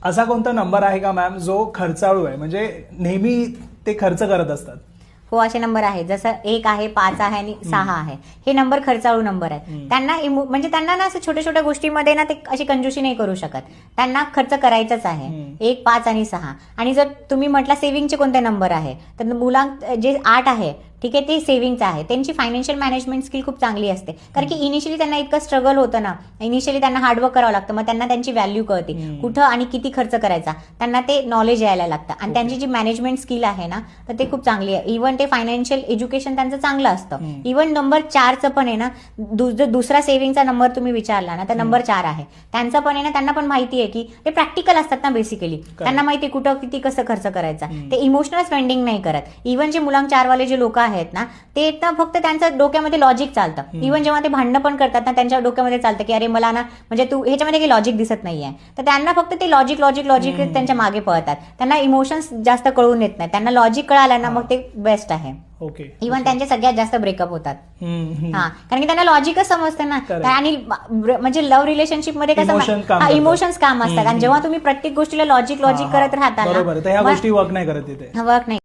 असा कोणता नंबर आहे का मॅम जो खर्चाळू आहे, म्हणजे नेहमी ते खर्च करत असतात? हो, असे नंबर आहेत. जसं 1 आहे, 5 आहे आणि 6 आहे. हे नंबर खर्चाळू नंबर आहेत. त्यांना म्हणजे त्यांना ना असं छोट्या छोट्या गोष्टीमध्ये ना ते अशी कंजूसी नाही करू शकत. त्यांना खर्च करायचाच आहे. 1, 5 आणि 6. आणि जर तुम्ही म्हटला सेव्हिंगचे कोणते नंबर आहे, तर मुलांक जे 8 आहे, ठीक आहे, ते सेव्हिंगचं आहे. त्यांची फायनान्शियल मॅनेजमेंट स्किल खूप चांगली असते. कारण की इनिशियली त्यांना इतकं स्ट्रगल होतं ना, इनिशियली त्यांना हार्डवर्क करावं लागतं. मग त्यांना त्यांची व्हॅल्यू कळते, कुठं आणि किती खर्च करायचा. त्यांना ते नॉलेज यायला लागतं. आणि त्यांची जी मॅनेजमेंट स्किल आहे ना, तर ते खूप चांगली आहे. इव्हन ते फायनान्शियल एज्युकेशन त्यांचं चांगलं असतं. इव्हन नंबर 4चं पण आहे ना, दुसरा सेव्हिंगचा नंबर तुम्ही विचारला ना, तर नंबर 4 आहे. त्यांचं पण आहे ना, त्यांना पण माहिती आहे की ते प्रॅक्टिकल असतात ना बेसिकली. त्यांना माहिती आहे कुठं किती कसं खर्च करायचा. ते इमोशनल स्पेंडिंग नाही करत. इव्हन जे मुलांक 4 वाले जे लोक आहेत ना, ते ना फक्त त्यांचं डोक्यामध्ये लॉजिक चालतं. इव्हन जेव्हा ते भांडणं पण करतात ना, त्यांच्या डोक्यामध्ये चालतं की अरे मला ना, म्हणजे तू ह्याच्यामध्ये काही लॉजिक दिसत नाहीये. तर त्यांना फक्त ते लॉजिक त्यांच्या मागे पळतात. त्यांना इमोशन्स जास्त कळून येत नाही. त्यांना लॉजिक कळालं ना, मग ते बेस्ट आहे. ओके. इव्हन त्यांचे सगळ्यात जास्त ब्रेकअप होतात. कारण की त्यांना लॉजिकच समजतं ना. आणि म्हणजे लव्ह रिलेशनशिप मध्ये कसं इमोशन्स काम असतात. आणि जेव्हा तुम्ही प्रत्येक गोष्टीला लॉजिक करत राहता ना, बरोबर, तर ह्या गोष्टी वर्क नाही करत तिथे. वर्क नाही